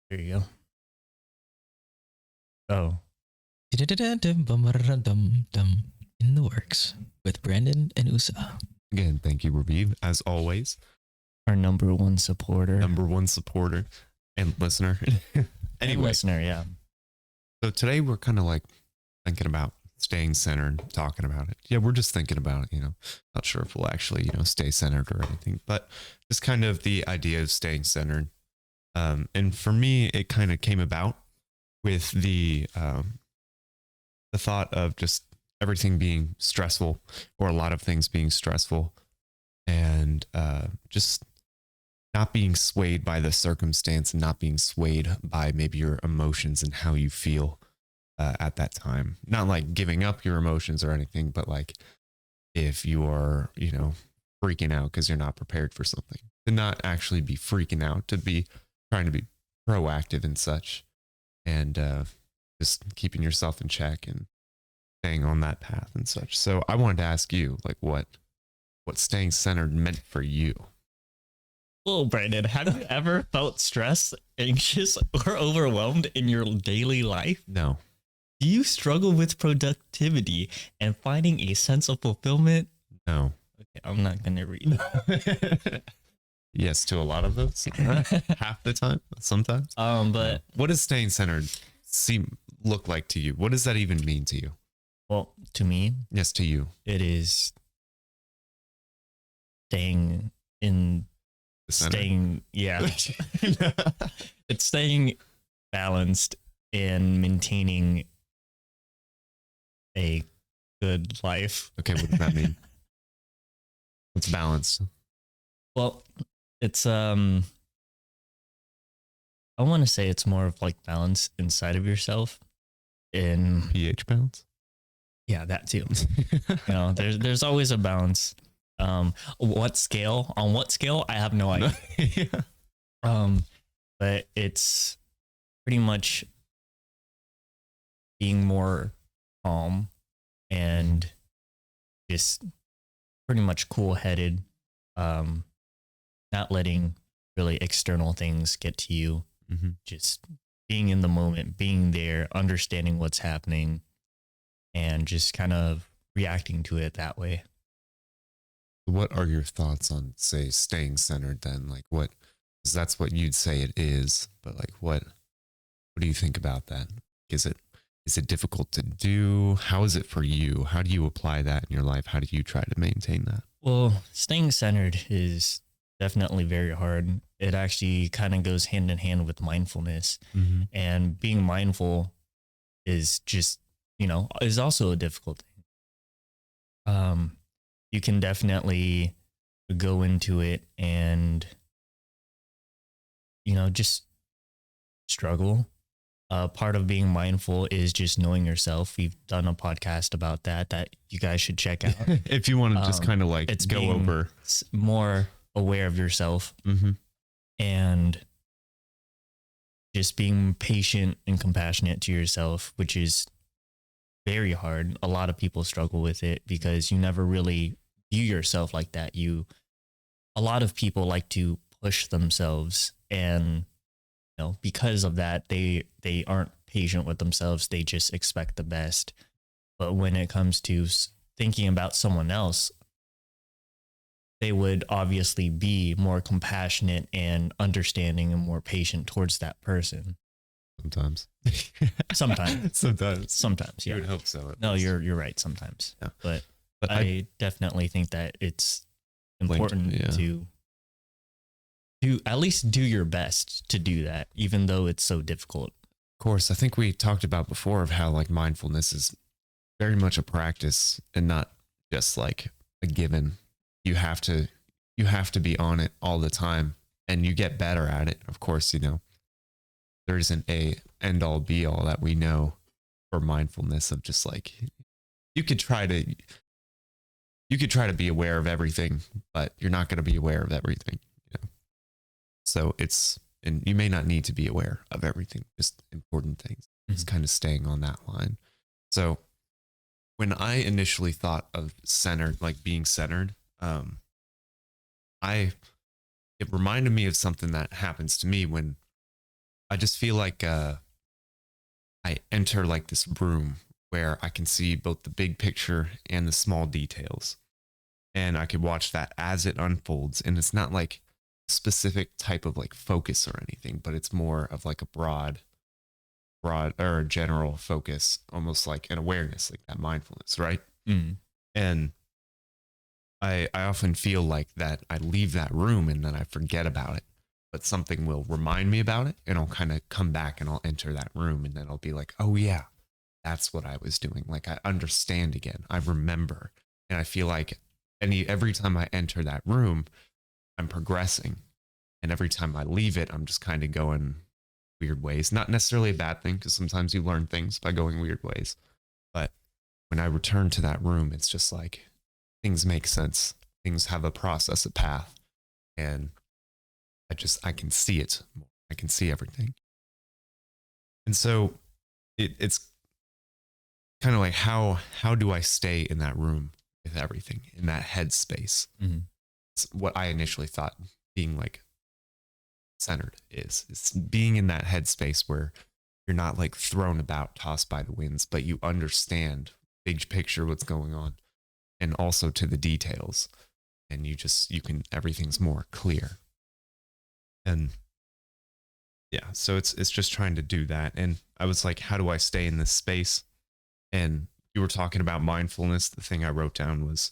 There you go. Oh, In the works with Brandon and Usa. Again, thank you, Raviv, as always. our number one supporter. Number one supporter and listener. And Anyway, listener, yeah. so today we're kind of like thinking about staying centered, talking about it. Yeah, we're just thinking about it, not sure if we'll actually, stay centered or anything, but just kind of the idea of staying centered. And for me, it kind of came about with the thought of just everything being stressful, or a lot of things being stressful, and just not being swayed by the circumstance, and not being swayed by maybe your emotions and how you feel at that time. Not like giving up your emotions or anything, but like if you are, freaking out because you're not prepared for something, to not actually be freaking out, to be trying to be proactive and such, and just keeping yourself in check and staying on that path and such. So I wanted to ask you, like, what staying centered meant for you. Well, Brandon, have you ever felt stressed, anxious, or overwhelmed in your daily life? No. Do you struggle with productivity and finding a sense of fulfillment? No. Okay, I'm not going to read. Yes, to a lot of those. Half the time, sometimes. But what does staying centered look like to you? What does that even mean to you? well, to me, Yes, to you. it is staying in The center. staying yeah. It's staying balanced and maintaining a good life. Okay, what does that mean? What's balanced? Well, it's I want to say it's more of like balance inside of yourself. In pH balance? yeah, that too. There's always a balance. What scale? On what scale? I have no idea. Yeah. But it's pretty much being more calm and just pretty much cool headed. Not letting really external things get to you. Mm-hmm. Just being in the moment, being there, understanding what's happening, and just kind of reacting to it that way. What are your thoughts on, say, staying centered then? Like, what, because that's what you'd say it is, but like, what do you think about that? Is it difficult to do? How is it for you? How do you apply that in your life? How do you try to maintain that? Well, staying centered is definitely very hard. It actually kind of goes hand in hand with mindfulness, and being mindful is just, is also a difficult thing. You can definitely go into it and, just struggle. Part of being mindful is just knowing yourself. We've done a podcast about that you guys should check out. If you want to just kind of like it's go being over more aware of yourself, Mm-hmm. and just being patient and compassionate to yourself, which is very hard. A lot of people struggle with it because you never really view yourself like that. A lot of people like to push themselves, and because of that, they aren't patient with themselves. They just expect the best. But when it comes to thinking about someone else, they would obviously be more compassionate and understanding and more patient towards that person. Sometimes. Sometimes, yeah. You would hope so. No, you're right. Sometimes, Yeah. but But I definitely think that it's important yeah. to at least do your best to do that, even though it's so difficult. Of course, I think we talked about before of how like mindfulness is very much a practice and not just like a given. You have to be on it all the time, and you get better at it. Of course, there isn't a end all be all that we know for mindfulness of just like you could try to be aware of everything, but you're not going to be aware of everything. So and you may not need to be aware of everything, just important things. It's kind of staying on that line. So when I initially thought of centered, like being centered, it reminded me of something that happens to me when I just feel like I enter like this room where I can see both the big picture and the small details. And I could watch that as it unfolds. And it's not like specific type of like focus or anything, but it's more of like a broad or a general focus, almost like an awareness, like that mindfulness, right? Mm. And I often feel like that I leave that room and then I forget about it, but something will remind me about it and I'll kind of come back and I'll enter that room and then I'll be like, oh yeah, that's what I was doing. Like I understand again. I remember. And I feel like every time I enter that room, I'm progressing. And every time I leave it, I'm just kind of going weird ways. Not necessarily a bad thing, because sometimes you learn things by going weird ways. But when I return to that room, it's just like things make sense. Things have a process, a path. And I can see it more. I can see everything. And so it's kind of like how do I stay in that room with everything, in that headspace? Mm-hmm. It's what I initially thought being like centered is. It's being in that headspace where you're not like thrown about, tossed by the winds, but you understand big picture what's going on and also to the details. And everything's more clear. And yeah, so it's just trying to do that. And I was like, how do I stay in this space? And you were talking about mindfulness. The thing I wrote down was,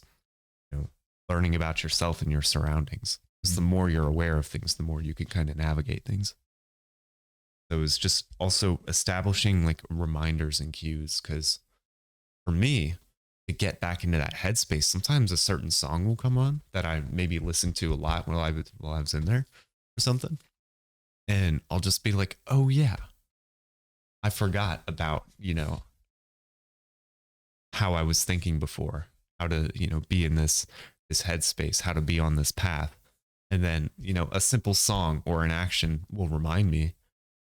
learning about yourself and your surroundings. Because the more you're aware of things, the more you can kind of navigate things. So it was just also establishing like reminders and cues. Because for me, to get back into that headspace, sometimes a certain song will come on that I maybe listened to a lot while I was in there or something. And I'll just be like, oh yeah, I forgot about, how I was thinking before, how to, be in this headspace, how to be on this path. And then, a simple song or an action will remind me.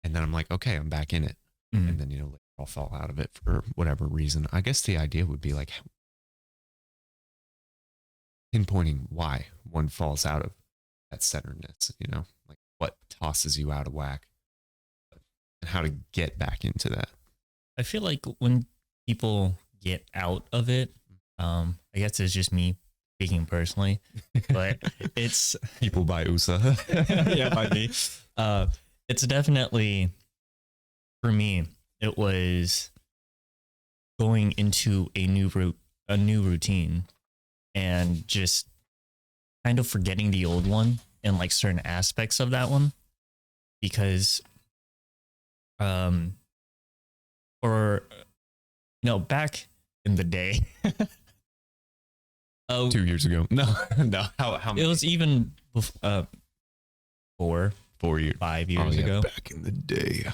And then I'm like, okay, I'm back in it. Mm-hmm. And then, later I'll fall out of it for whatever reason. I guess the idea would be like pinpointing why one falls out of that centeredness, like what tosses you out of whack and how to get back into that. I feel like when people get out of it, I guess it's just me speaking personally, but it's people by USA. Yeah, by me. It's definitely, for me, it was going into a new routine and just kind of forgetting the old one and like certain aspects of that one, because back in the day, 2 years ago. No. How many? It was even 4 years, 5 years ago. Back in the day.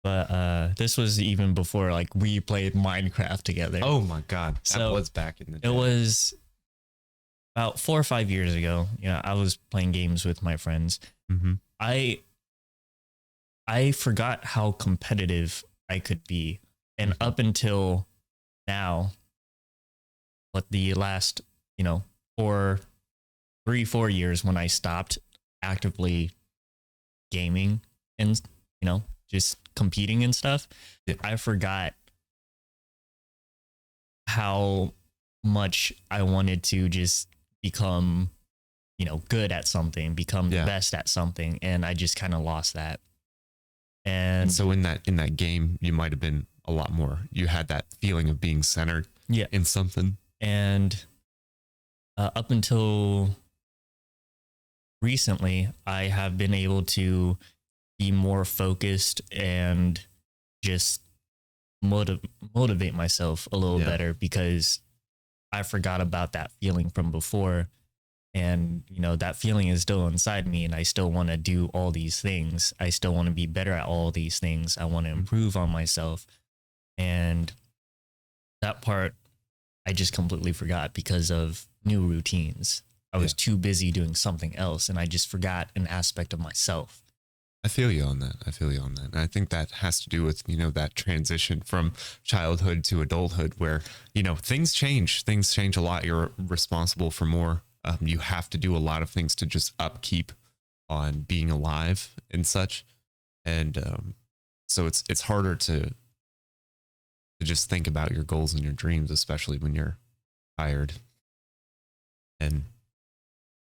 But this was even before like we played Minecraft together. Oh my God. That was back in the day. It was about 4 or 5 years ago. I was playing games with my friends. Mm-hmm. I forgot how competitive I could be. And up until now, but the last, 4 years when I stopped actively gaming and, just competing and stuff, I forgot how much I wanted to just become, good at something, become the best at something. And I just kind of lost that. And so in that game, you might have been a lot more. You had that feeling of being centered in something. And up until recently, I have been able to be more focused and just motivate myself a little better, because I forgot about that feeling from before. And, that feeling is still inside me, and I still want to do all these things. I still want to be better at all these things. I want to improve on myself. And that part, I just completely forgot because of new routines. I was too busy doing something else, and I just forgot an aspect of myself. I feel you on that. And I think that has to do with, that transition from childhood to adulthood where, things change. Things change a lot. You're responsible for more. You have to do a lot of things to just upkeep on being alive and such. And so it's harder to just think about your goals and your dreams, especially when you're tired, and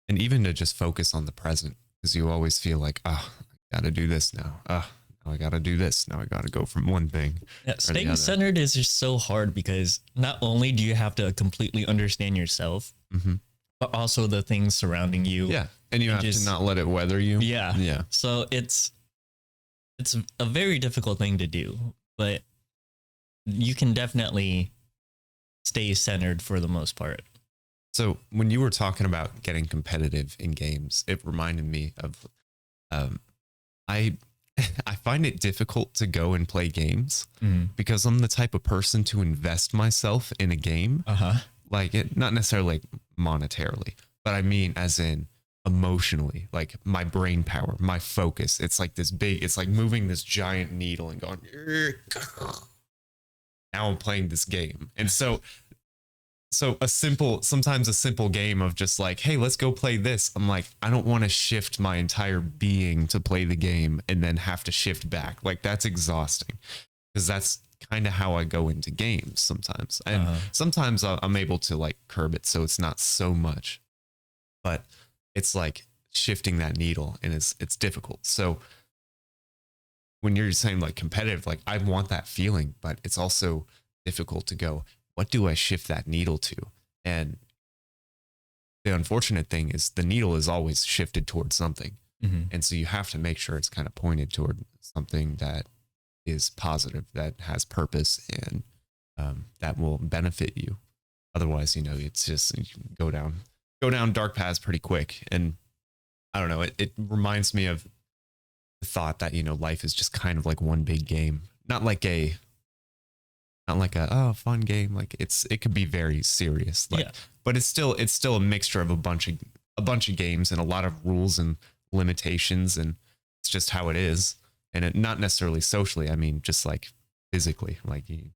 even to just focus on the present, because you always feel like, oh, I gotta do this now. Now I gotta do this. Now I gotta go from one thing. Yeah, staying centered is just so hard because not only do you have to completely understand yourself, but also the things surrounding you. Yeah. And you have to not let it weather you. Yeah. Yeah. So it's a very difficult thing to do, but you can definitely stay centered for the most part. So when you were talking about getting competitive in games, it reminded me of, I find it difficult to go and play games because I'm the type of person to invest myself in a game. Like it, not necessarily like monetarily, but I mean, as in emotionally, like my brain power, my focus. It's like this big, it's like moving this giant needle and going, now I'm playing this game. And so sometimes a simple game of just like, hey, let's go play this. I'm like, I don't want to shift my entire being to play the game and then have to shift back. Like that's exhausting, because that's kind of how I go into games sometimes. And sometimes I'm able to like curb it so it's not so much, but it's like shifting that needle, and it's difficult. So when you're saying like competitive, like I want that feeling, but it's also difficult to go, what do I shift that needle to? And the unfortunate thing is the needle is always shifted towards something. And so you have to make sure it's kind of pointed toward something that is positive, that has purpose, and that will benefit you. Otherwise, it's just, you go down dark paths pretty quick. And I don't know, it reminds me of the thought that, life is just kind of like one big game, not like a fun game. Like it could be very serious, like, but it's still a mixture of a bunch of games and a lot of rules and limitations, and it's just how it is. And it, not necessarily socially, I mean, just like physically, like you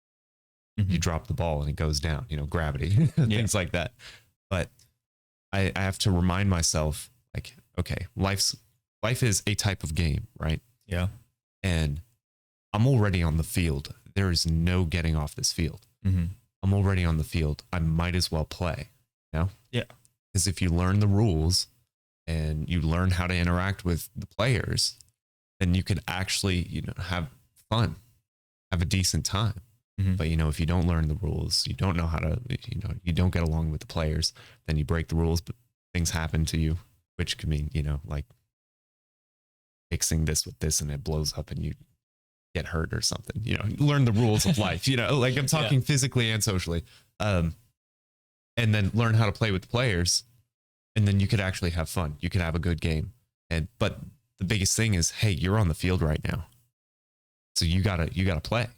drop the ball and it goes down, gravity, things like that. But I have to remind myself, like, okay, life is a type of game, right? Yeah. And I'm already on the field. There is no getting off this field. I'm already on the field. I might as well play, Yeah. Because if you learn the rules and you learn how to interact with the players, then you can actually, have fun, have a decent time. But, if you don't learn the rules, you don't know how to, you don't get along with the players, then you break the rules, but things happen to you, which could mean, like mixing this with this and it blows up and you get hurt or something, learn the rules of life, like I'm talking physically and socially. And then learn how to play with the players, and then you could actually have fun. You could have a good game. But the biggest thing is, hey, you're on the field right now. So you gotta play.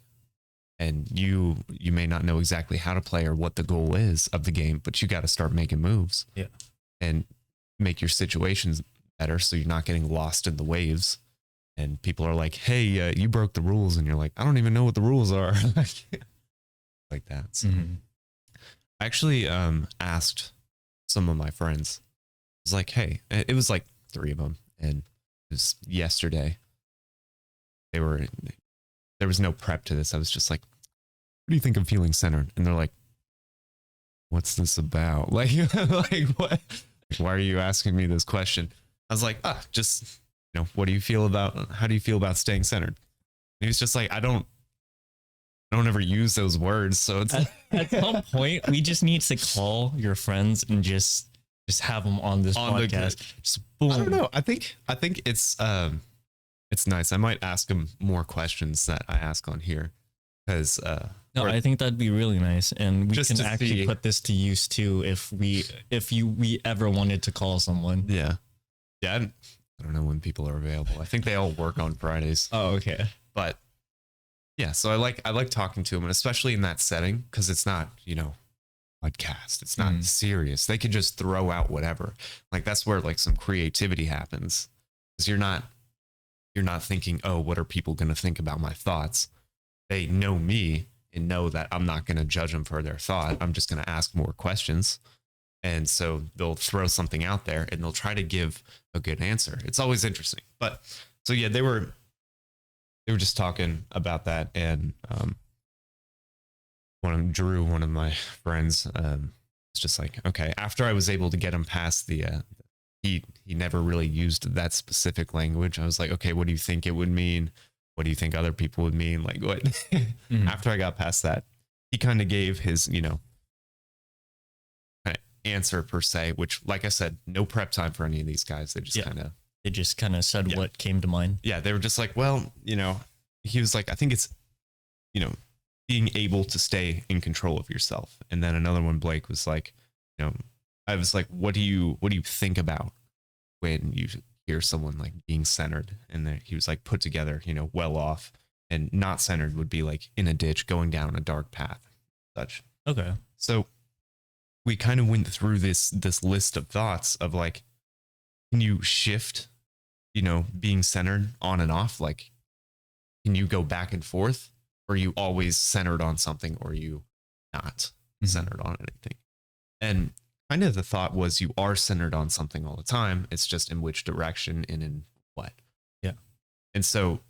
And you may not know exactly how to play or what the goal is of the game, but you got to start making moves and make your situations better, so you're not getting lost in the waves. And people are like, hey, you broke the rules. And you're like, I don't even know what the rules are. Like that. So I actually asked some of my friends. I was like, hey, it was like 3 of them. And it was yesterday. There was no prep to this. I was just like, what do you think of feeling centered? And they're like, what's this about? Like, like what? Why are you asking me this question? I was like, just, how do you feel about staying centered? And he was just like, I don't ever use those words. So it's at some point we just need to call your friends and just have them on this podcast. Just boom. I don't know. I think it's nice. I might ask them more questions that I ask on here, because no, I think that'd be really nice, and we can actually put this to use too if we ever wanted to call someone. Yeah. I don't know when people are available. I think they all work on Fridays. Oh, okay. But yeah, so I like talking to them, and especially in that setting, because it's not, podcast. It's not serious. They could just throw out whatever. Like that's where like some creativity happens, because you're not thinking, oh, what are people going to think about my thoughts? They know me and know that I'm not going to judge them for their thought. I'm just going to ask more questions. And so they'll throw something out there and they'll try to give a good answer. It's always interesting. But so yeah, they were they were just talking about that, and Drew, one of my friends, was just like, okay, after I was able to get him past the he never really used that specific language. I was like, okay, what do you think it would mean? What do you think other people would mean? Like what? After I got past that, he kind of gave his, kind of answer per se, which, like I said, no prep time for any of these guys. They just kind of said what came to mind. Yeah. They were just like, well, he was like, I think it's, being able to stay in control of yourself. And then another one, Blake, was like, I was like, what do you think about when you hear someone like being centered? And then he was like, put together, well off, and not centered would be like in a ditch, going down a dark path, such. Okay. So we kind of went through this list of thoughts of like, can you shift, being centered on and off? Like, can you go back and forth? Or are you always centered on something, or are you not centered on anything? And kind of the thought was you are centered on something all the time. It's just in which direction and in what. Yeah. And so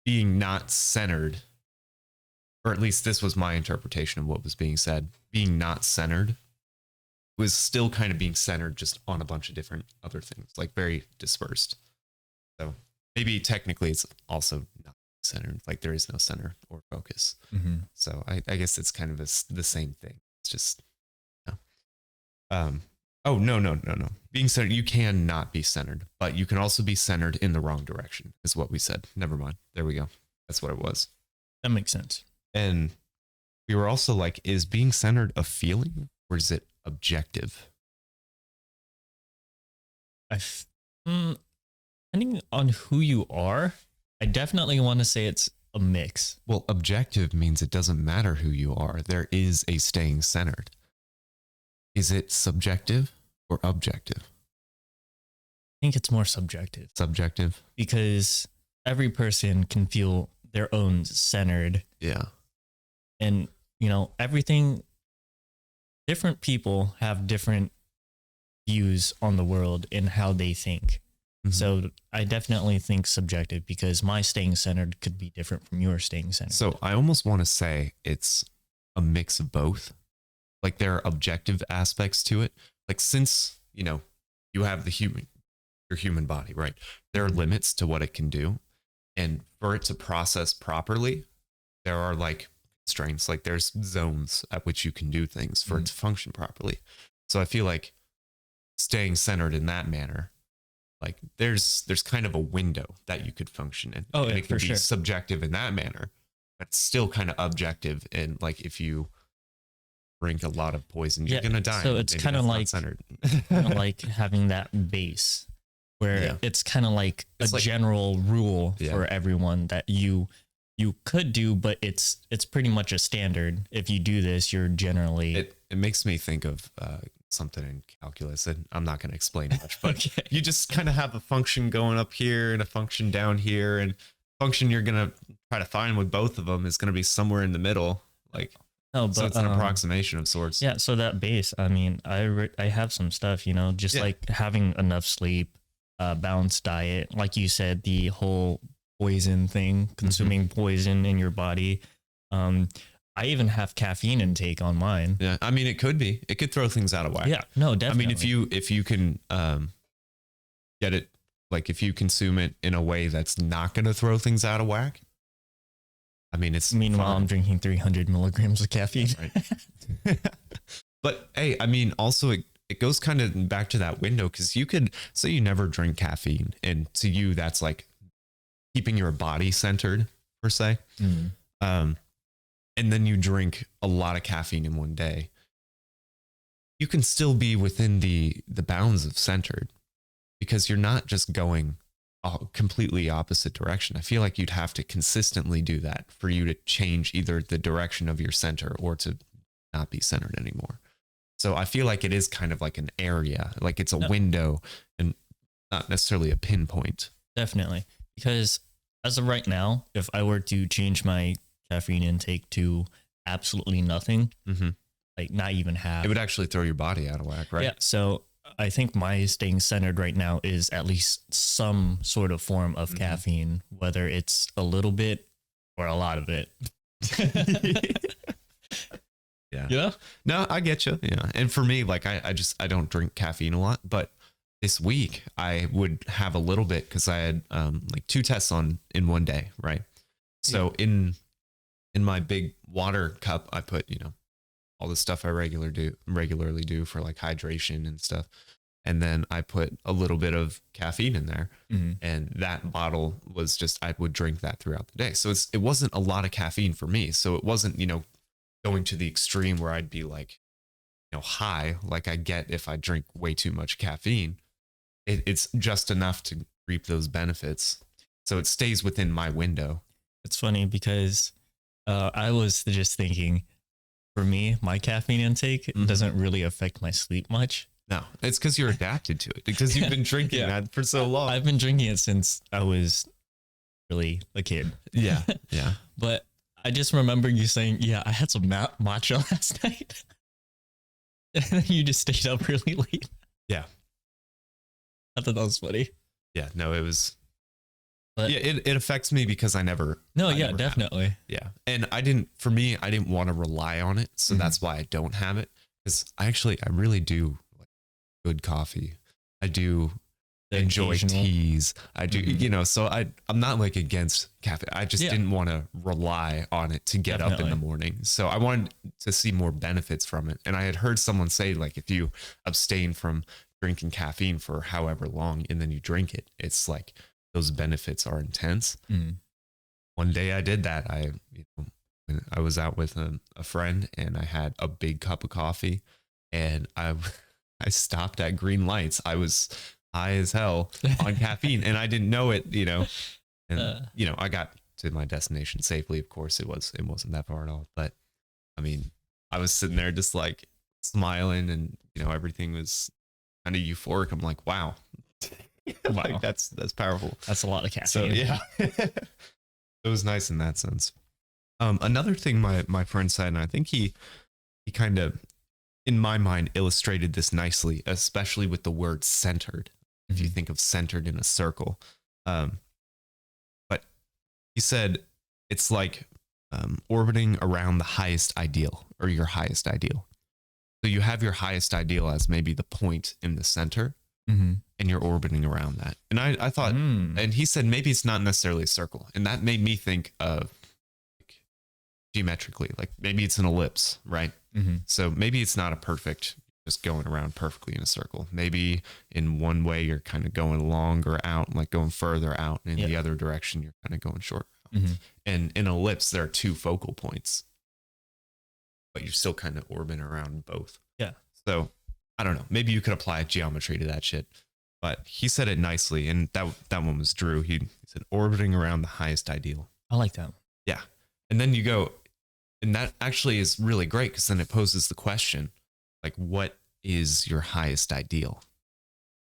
being not centered, or at least this was my interpretation of what was being said, being not centered was still kind of being centered just on a bunch of different other things, like very dispersed. So maybe technically it's also not centered, like there is no center or focus. So I guess it's kind of the same thing. It's just oh no. Being centered, you can not be centered, but you can also be centered in the wrong direction, is what we said. Never mind. There we go. That's what it was. That makes sense. And we were also like, is being centered a feeling, or is it objective? Depending on who you are, I definitely want to say it's a mix. Well, objective means it doesn't matter who you are. There is a staying centered. Is it subjective or objective? I think it's more subjective. Subjective? Because every person can feel their own centered. Yeah. And, everything, different people have different views on the world and how they think. So I definitely think subjective, because my staying centered could be different from your staying centered. So I almost want to say it's a mix of both. Like there are objective aspects to it. Like since, you have your human body, right? There are limits to what it can do. And for it to process properly, there are like constraints, like there's zones at which you can do things for it to function properly. So I feel like staying centered in that manner, like there's kind of a window that you could function in. Oh, and yeah, it can for be sure. subjective in that manner, but it's still kind of objective. And like if you drink a lot of poison, you're gonna die. So it's kind of like centered. like having that base where it's kind of like a general rule for everyone that you could do, but it's pretty much a standard. If you do this, you're generally. It makes me think of something in calculus, and I'm not going to explain much, but you just kind of have a function going up here and a function down here, and function you're going to try to find with both of them is going to be somewhere in the middle. Like, no, but so it's an approximation of sorts. Yeah. So that base, I mean, I have some stuff, just like having enough sleep, balanced diet, like you said, the whole poison thing, consuming poison in your body. I even have caffeine intake on mine. Yeah, I mean, it could throw things out of whack. Yeah, no, definitely. I mean, if you can get it, like if you consume it in a way that's not going to throw things out of whack. I mean, it's meanwhile fine. I'm drinking 300 milligrams of caffeine. Right. But hey, I mean, also it goes kind of back to that window, because you could say you never drink caffeine, and to you that's like keeping your body centered per se. And then you drink a lot of caffeine in one day. You can still be within the bounds of centered, because you're not just going a completely opposite direction. I feel like you'd have to consistently do that for you to change either the direction of your center or to not be centered anymore. So I feel like it is kind of like an area, like it's a window and not necessarily a pinpoint. Definitely. Because as of right now, if I were to change my caffeine intake to absolutely nothing, like not even half, it would actually throw your body out of whack, right? Yeah. So I think my staying centered right now is at least some sort of form of caffeine, whether it's a little bit or a lot of it. Yeah. Yeah. No, I get you. Yeah. And for me, like I don't drink caffeine a lot, but this week I would have a little bit because I had like 2 tests on in one day, right? So in my big water cup, I put, all the stuff I regularly do for like hydration and stuff. And then I put a little bit of caffeine in there, and that bottle was just, I would drink that throughout the day. So it wasn't a lot of caffeine for me. So it wasn't, going to the extreme where I'd be like, high, like I get if I drink way too much caffeine. It's just enough to reap those benefits. So it stays within my window. It's funny because I was just thinking, for me, my caffeine intake doesn't really affect my sleep much. No, it's because you're adapted to it, because you've been drinking that for so long. I've been drinking it since I was really a kid. Yeah. Yeah. But I just remember you saying, yeah, I had some matcha last night. And then you just stayed up really late. Yeah. I thought that was funny. Yeah. No, it was. But, yeah, it affects me because I never. Definitely. Yeah. And I didn't want to rely on it. So that's why I don't have it. Because I really do like good coffee. I do enjoy teas. I do, so I'm not like against caffeine. I just didn't want to rely on it to get up in the morning. So I wanted to see more benefits from it. And I had heard someone say, like, if you abstain from drinking caffeine for however long and then you drink it, it's like those benefits are intense. One day I did that. When I was out with a friend and I had a big cup of coffee and I stopped at green lights. I was high as hell on caffeine and I didn't know it, and I got to my destination safely. Of course it wasn't that far at all, but I mean, I was sitting there just like smiling and, everything was kind of euphoric. I'm like, wow. Like that's powerful. That's a lot of caffeine. So yeah, it was nice in that sense. Another thing my friend said, and I think he kind of, in my mind, illustrated this nicely, especially with the word centered. If you think of centered in a circle, but he said it's like orbiting around the highest ideal or your highest ideal. So you have your highest ideal as maybe the point in the center, and you're orbiting around that. And I thought, and he said maybe it's not necessarily a circle, and that made me think of like, geometrically, like maybe it's an ellipse, right? So maybe it's not a perfect, just going around perfectly in a circle. Maybe in one way you're kind of going longer out, like going further out, and in the other direction you're kind of going short. And in an ellipse, there are 2 focal points, but you're still kind of orbiting around both. Yeah. So I don't know. Maybe you could apply geometry to that shit. But he said it nicely, and that one was Drew. He said orbiting around the highest ideal. I like that. Yeah. And then you go, and that actually is really great because then it poses the question, like, what is your highest ideal?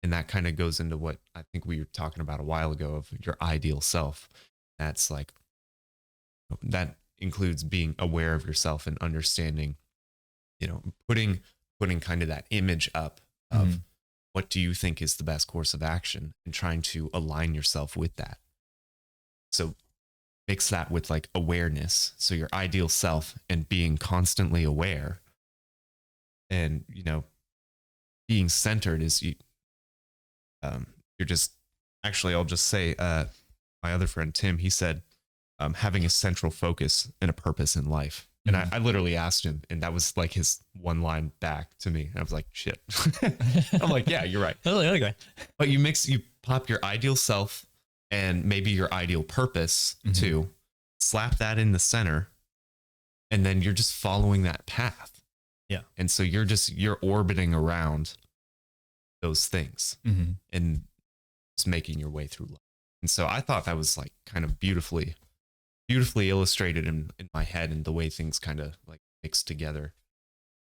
And that kind of goes into what I think we were talking about a while ago of your ideal self. That's like, that includes being aware of yourself and understanding, putting kind of that image up of what do you think is the best course of action and trying to align yourself with that. So mix that with like awareness. So your ideal self and being constantly aware and, being centered is you're just, actually, I'll just say, my other friend, Tim, he said, having a central focus and a purpose in life. And I literally asked him, and that was like his one line back to me. And I was like, shit. I'm like, yeah, you're right. Okay. But you pop your ideal self and maybe your ideal purpose too, slap that in the center, and then you're just following that path. Yeah. And so you're orbiting around those things and just making your way through life. And so I thought that was like kind of beautifully illustrated in my head and the way things kind of like mix together.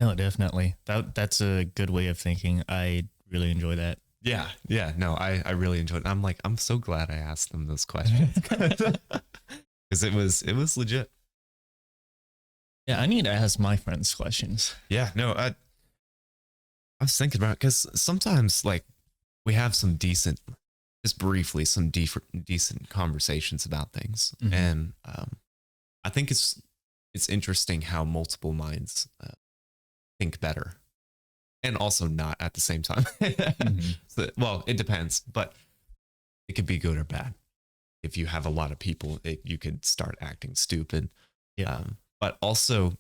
No, definitely. That's a good way of thinking. I really enjoy that. Yeah. Yeah. No, I really enjoyed it. I'm like, I'm so glad I asked them those questions because it was legit. Yeah. I need to ask my friends questions. Yeah. No, I was thinking about, because sometimes like we have some decent, just briefly, some decent conversations about things. Mhm. And I think it's interesting how multiple minds think better and also not at the same time. Mhm. So, well, it depends, but it could be good or bad. If you have a lot of people, you could start acting stupid. Yeah. But also,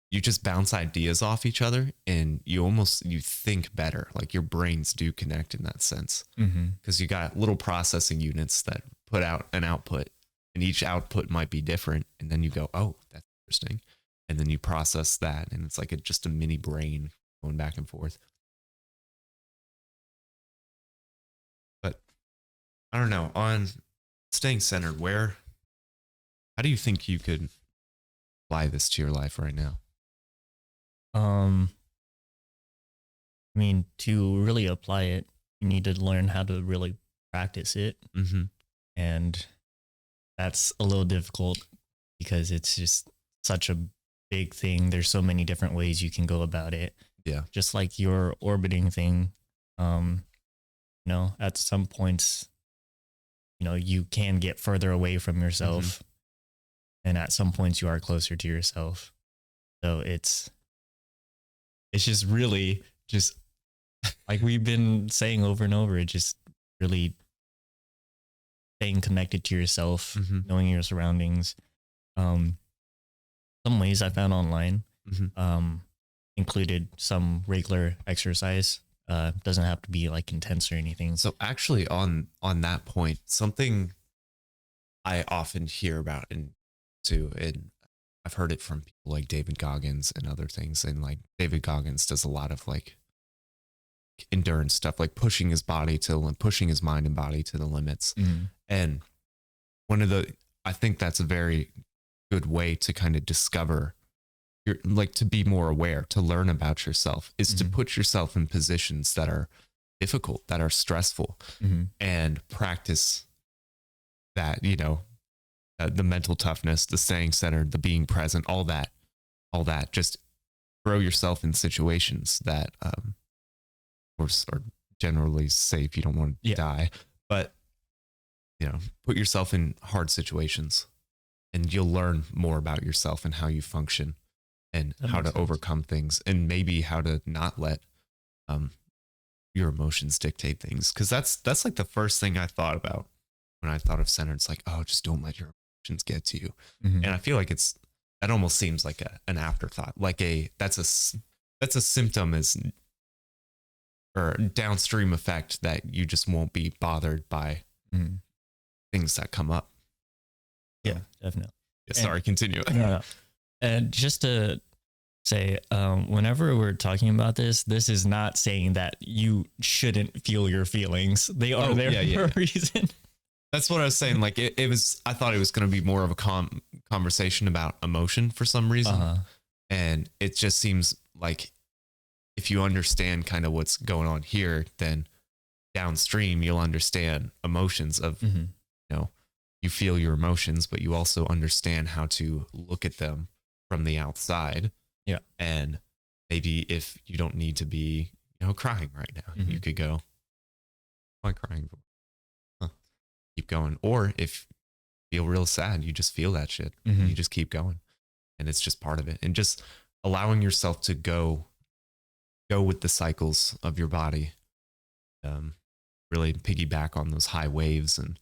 you just bounce ideas off each other, and you think better. Like your brains do connect in that sense, Mhm. because you got little processing units that put out an output, and each output might be different. And then you go, oh, that's interesting. And then you process that, and it's like just a mini brain going back and forth. But I don't know. On staying centered, how do you think you could apply this to your life right now? Um, I mean, to really apply it, you need to learn how to really practice it. Mm-hmm. And that's a little difficult because it's just such a big thing. There's so many different ways you can go about it. Yeah. Just like your orbiting thing, at some points, you can get further away from yourself. And at some points you are closer to yourself. So it's just really just like we've been saying over and over, it just really staying connected to yourself, knowing your surroundings. Some ways I found online included some regular exercise. Doesn't have to be like intense or anything. So actually on that point, something I often hear about and I've heard it from people like David Goggins and other things. And like David Goggins does a lot of like endurance stuff, like pushing his mind and body to the limits. And I think that's a very good way to kind of discover to be more aware, to learn about yourself, is to put yourself in positions that are difficult, that are stressful, and practice that, the mental toughness, the staying centered, the being present, all that, just throw yourself in situations that, of course, are generally safe. You don't want to die, but, put yourself in hard situations and you'll learn more about yourself and how you function and how to overcome things, and maybe how to not let, your emotions dictate things. Cause that's like the first thing I thought about when I thought of center. It's like, oh, just don't let your emotions get to you. And I feel like that almost seems like an afterthought, like that's a symptom or downstream effect that you just won't be bothered by things that come up. Yeah, definitely. Yeah, sorry, continue. No. And just to say, whenever we're talking about this is not saying that you shouldn't feel your feelings. They are there for a reason. That's what I was saying. Like I thought it was going to be more of a conversation about emotion for some reason. And it just seems like if you understand kind of what's going on here, then downstream, you'll understand emotions of, you feel your emotions, but you also understand how to look at them from the outside. Yeah. And maybe if you don't need to be, crying right now, you could go, why crying for? Keep going. Or if you feel real sad, you just feel that shit. You just keep going. And it's just part of it. And just allowing yourself to go with the cycles of your body. Really piggyback on those high waves and,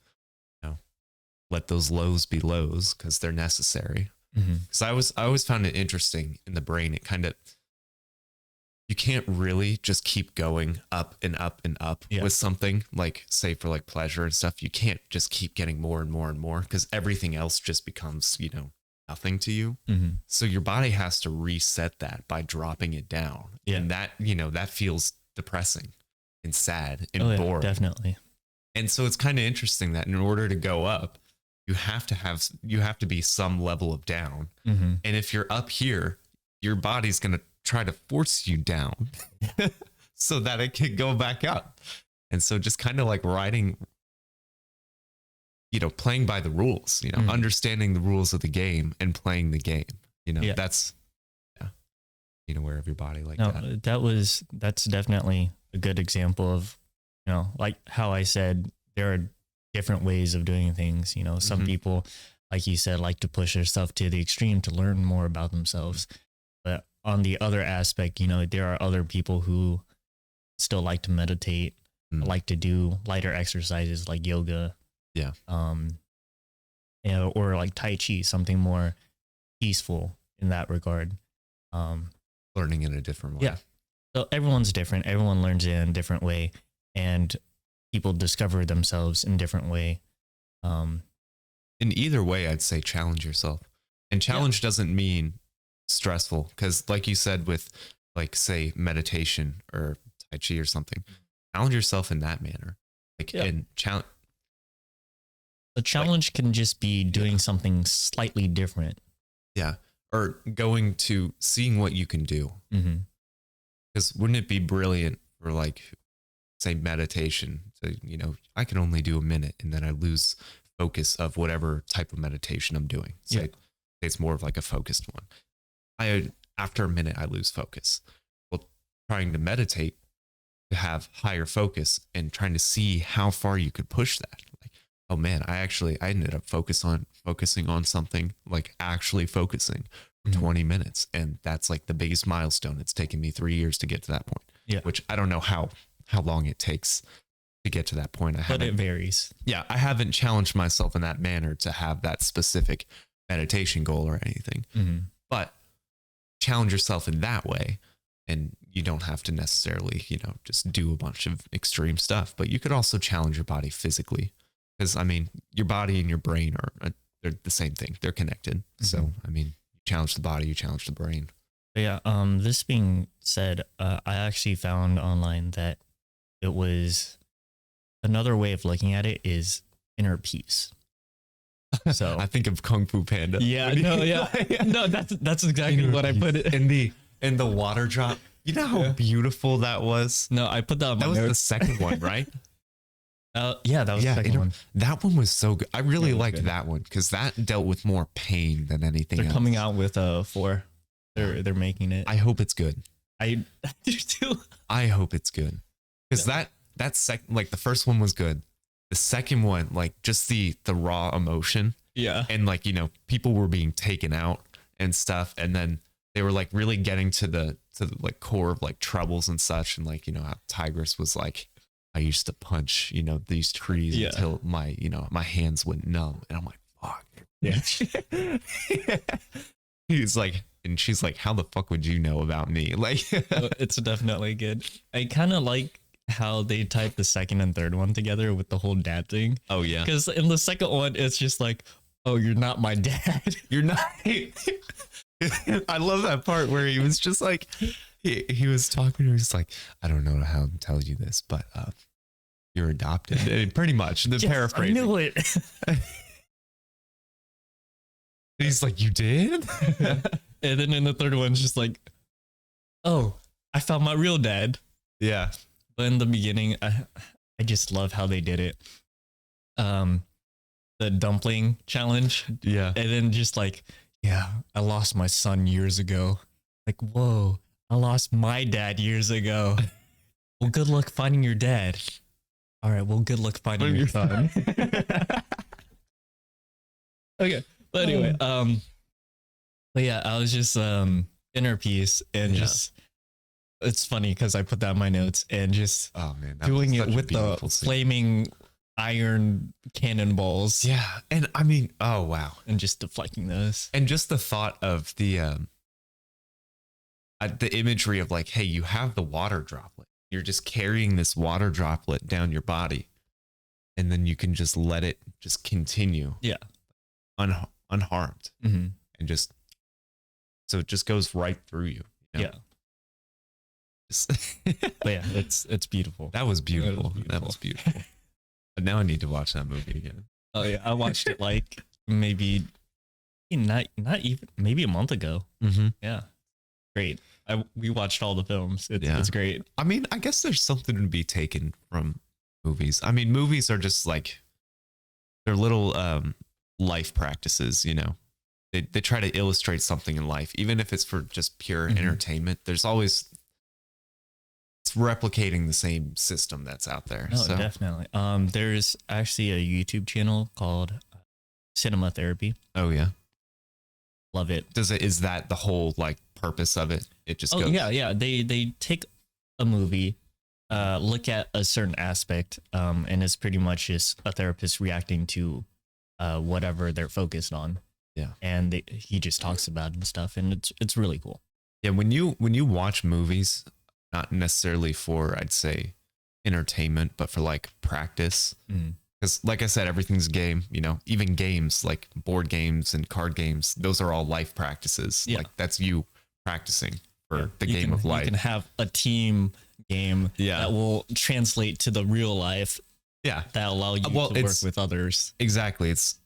let those lows be lows because they're necessary. Because I always found it interesting in the brain. It kind of, you can't really just keep going up and up and up with something, like say for like pleasure and stuff. You can't just keep getting more and more and more, because everything else just becomes, nothing to you. So your body has to reset that by dropping it down. And that, that feels depressing and sad and boring. Definitely. And so it's kind of interesting that in order to go up, you have to be some level of down. And if you're up here, your body's going to try to force you down so that it can go back up. And so just kind of like riding, playing by the rules, understanding the rules of the game and playing the game, that's, being aware of your body like No, that. that's definitely a good example of, like how I said, there are different ways of doing things. Some Mhm. people, like you said, like to push themselves to the extreme to learn more about themselves. But on the other aspect, there are other people who still like to meditate, Mm. like to do lighter exercises like yoga, Yeah. or like Tai Chi, something more peaceful in that regard. Um, Learning in a different way. yeah. So everyone's different. Everyone learns in a different way, and people discover themselves in a different way. In either way, I'd say challenge yourself. And challenge doesn't mean stressful, because like you said, with like say meditation or Tai Chi or something, challenge yourself in that manner. Like and challenge. A challenge can just be doing something slightly different. Yeah. Or going to seeing what you can do. Mm-hmm. Because wouldn't it be brilliant for like say meditation to, I can only do a minute and then I lose focus of whatever type of meditation I'm doing. Say it's more of like a focused one. After a minute I lose focus. Well, trying to meditate to have higher focus and trying to see how far you could push that. Like, oh man, I ended up focusing on something, like actually focusing for 20 minutes. And that's like the biggest milestone. It's taken me 3 years to get to that point. Yeah. Which I don't know how long it takes to get to that point. But it varies. Yeah. I haven't challenged myself in that manner to have that specific meditation goal or anything, but challenge yourself in that way. And you don't have to necessarily, just do a bunch of extreme stuff, but you could also challenge your body physically. Because, I mean, your body and your brain they're the same thing. They're connected. So, I mean, you challenge the body, you challenge the brain. But yeah. This being said, I actually found online that it was another way of looking at it is inner peace. So I think of Kung Fu Panda. Yeah. No. Yeah. No. That's exactly what I put it in the water drop. You know how beautiful that was? No, I put that on my That was notes. the second one, right? Yeah, that was the second one. That one was so good. I really liked good. that one because that dealt with more pain than anything They're else. coming out with 4. They're making it. I hope it's good. I do too. I hope it's good because that second, like the first one was good. The second one, like just the raw emotion, and like people were being taken out and stuff, and then they were like really getting to the like core of like troubles and such, and like how Tigress was like, I used to punch these trees until my my hands went numb, and I'm like, fuck. Yeah. He's like, and she's like, how the fuck would you know about me? Like, it's definitely good. I kind of like how they type the second and third one together with the whole dad thing. Oh yeah, because in the second one it's just like, oh, you're not my dad. You're not. I love that part where he was just like, he was talking to her. He's like, I don't know how to tell you this, but you're adopted. And pretty much the paraphrasing. I knew it. He's like, you did? And then in the third one, it's just like, oh, I found my real dad. Yeah. But in the beginning, I just love how they did it. The dumpling challenge. Yeah. And then just like, yeah, I lost my son years ago. Like, whoa, I lost my dad years ago. Well, good luck finding your dad. All right, well, good luck finding your son. Okay. But anyway, but yeah, I was just inner peace and just it's funny because I put that in my notes and just doing it with the flaming iron cannonballs. Yeah. And I mean, oh wow. And just deflecting those. And just the thought of the imagery of like, hey, you have the water droplet. You're just carrying this water droplet down your body. And then you can just let it just continue. Yeah. Unharmed. Mm-hmm. And just so it just goes right through you. Yeah. But yeah, it's beautiful. That was beautiful. That was beautiful. But now I need to watch that movie again. Oh yeah, I watched it like maybe not even maybe a month ago. Mm-hmm. Yeah, great. We watched all the films. It's great. I mean, I guess there's something to be taken from movies. I mean, movies are just like they're little life practices. they try to illustrate something in life, even if it's for just pure entertainment. There's always, it's replicating the same system that's out there. No, So definitely. There's actually a YouTube channel called Cinema Therapy. oh yeah, Love it. is that the whole like purpose of it? It just goes, yeah. They take a movie, look at a certain aspect, and it's pretty much just a therapist reacting to whatever they're focused on. Yeah. And he just talks about it and stuff, and it's really cool. Yeah, when you watch movies, not necessarily for, I'd say, entertainment, but for like practice. Because like I said, everything's a game, you know, even games like board games and card games, those are all life practices. Yeah. Like that's you practicing for the You game can- of life. You can have a team game Yeah. that will translate to the real life Yeah, that allow you to work with others. exactly. It's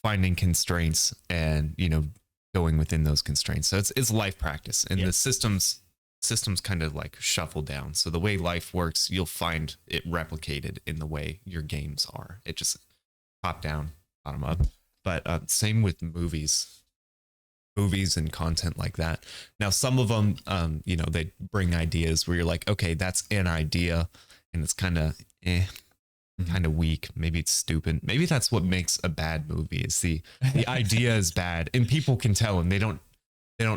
finding constraints and, you know, going within those constraints. So it's life practice, and Yeah. the systems kind of like shuffle down. So the way life works, you'll find it replicated in the way your games are. It just top down, bottom up. But same with movies and content like that. Now, some of them, you know, they bring ideas where you're like, okay, that's an idea, and it's kind of kind of weak. Maybe it's stupid. Maybe that's what makes a bad movie, is the idea is bad, and people can tell, and they don't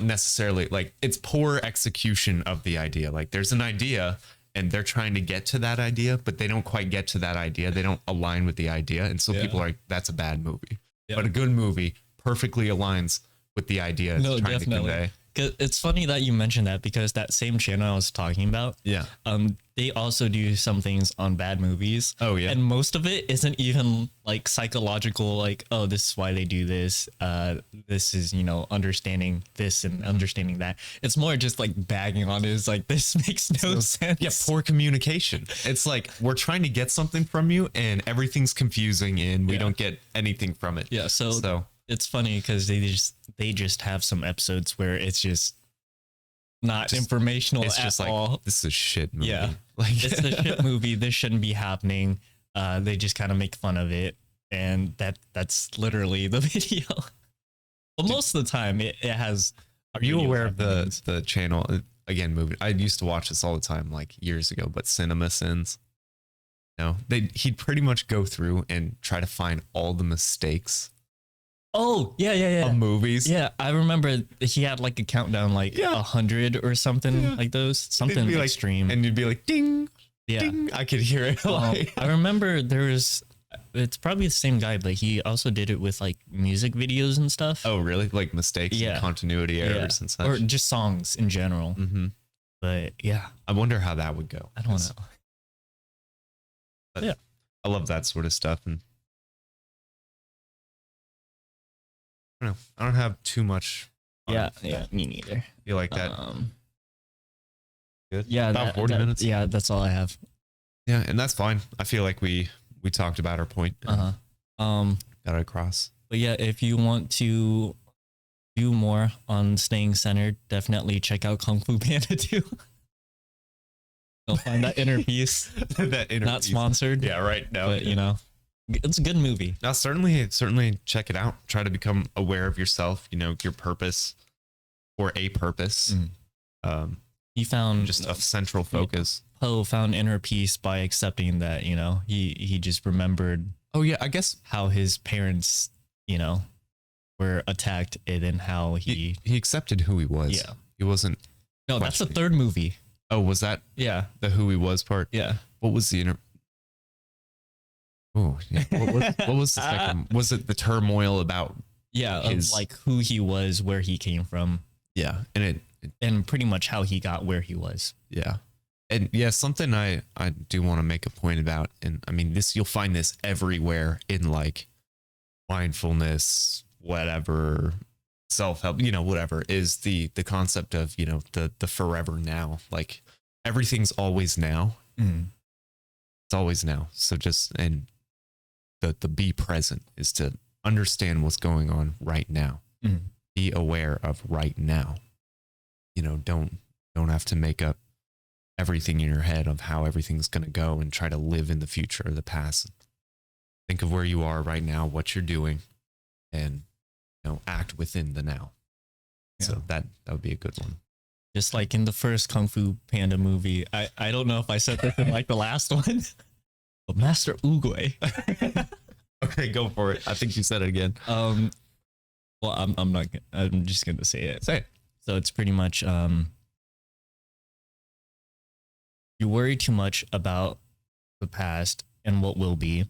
necessarily, like, it's poor execution of the idea. Like there's an idea and they're trying to get to that idea, but they don't quite get to that idea. They don't align with the idea. And so people are like, that's a bad movie. Yeah. But a good movie perfectly aligns with the idea it's trying to convey. 'Cause it's funny that you mentioned that, because that same channel I was talking about, Yeah. they also do some things on bad movies. Oh yeah. And most of it isn't even like psychological, like, oh, this is why they do this. This is, you know, understanding this and understanding that. It's more just like bagging on it. It's like, this makes no sense. Yeah, poor communication. It's like we're trying to get something from you and everything's confusing and we don't get anything from it. Yeah. So it's funny because they just have some episodes where it's just not informational it's at just like, all. this is a shit movie. Yeah. Like It's a shit movie. This shouldn't be happening. They just kind of make fun of it, and that's literally the video. But most of the time, it has. Are you video aware of happenings. the channel, again, movie? I used to watch this all the time, like years ago, but Cinema Sins. No, he'd pretty much go through and try to find all the mistakes Oh yeah. of movies. Yeah, I remember he had like a countdown, like 100 or something like those, something be like- extreme. And you'd be like, ding, Yeah, ding. I could hear it. Like, I remember it's probably the same guy, but he also did it with like music videos and stuff. oh, really? Like mistakes Yeah. and continuity errors and such. or just songs in general. Mm-hmm. But yeah, I wonder how that would go. I don't know. But Yeah. I love that sort of stuff. And I don't know. I don't have too much. on Yeah, it. yeah, me neither. I feel like that. Good. Yeah, About 40 minutes. Yeah, that's all I have. Yeah, and that's fine. I feel like we talked about our point. and got it across. But yeah, if you want to do more on staying centered, definitely check out Kung Fu Panda 2. You'll find that inner peace. That inner Not peace. sponsored. Yeah, right. No, But you know, it's a good movie. now certainly check it out. Try to become aware of yourself. You know, your purpose, or a purpose. He found Just a central focus. Poe found inner peace by accepting that, you know, he just remembered Oh yeah, I guess how his parents, you know, were attacked, and then how he accepted who he was. Yeah. He wasn't. No, that's the questioning. third movie. Oh, was that Yeah. the who he was part? Yeah. What was the Oh, yeah. What was the second? Was it the turmoil about? Yeah. His- Of like who he was, where he came from, Yeah, and it and pretty much how he got where he was. yeah, and yeah, something I do want to make a point about, and I mean this, you'll find this everywhere in like mindfulness, whatever, self-help, you know, whatever, is the concept of, you know, the forever now. Like everything's always now. It's always now. So just, and the be present is to understand what's going on right now. Be aware of right now. You know, don't have to make up everything in your head of how everything's going to go and try to live in the future or the past. Think of where you are right now, what you're doing, and, you know, act within the now. So Yeah. that would be a good one. Just like in the first Kung Fu Panda movie, I don't know if I said this in like the last one, but Master Oogway. Okay, go for it. I think you said it again. Well, I'm not. I'm just gonna say it. Say it. So it's pretty much you worry too much about the past and what will be.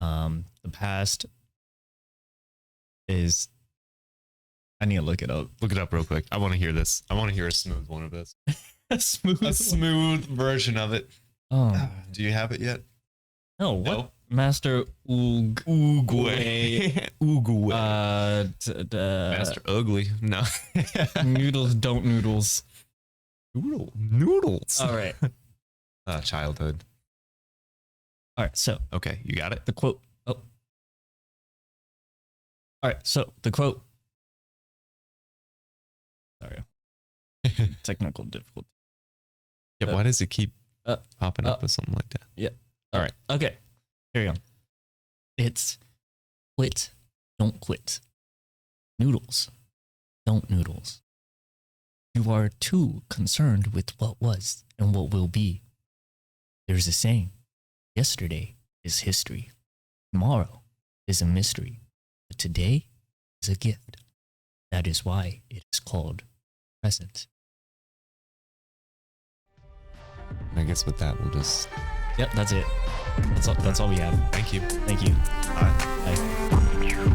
The past is. I need to look it up. Look it up real quick. I want to hear this. I want to hear a smooth one of this. A smooth version of it. Oh Do you have it yet? no! What No. Master Oogway. Oogway. Master Ugly. No. Noodles don't noodles. Noodles. All right. Childhood. All right. So Okay, you got it. the quote. Oh. All right. So the quote. Sorry. Technical difficulty. Yeah, why does it keep popping up uh, with something like that? Yeah. All right. Okay. Here we go. It's quit, don't quit. Noodles, don't noodles. You are too concerned with what was and what will be. There's a saying, yesterday is history. Tomorrow is a mystery. But today is a gift. That is why it is called present. I guess with that, we'll just Yep, that's it. That's all we have. thank you. Thank you. Bye. Bye.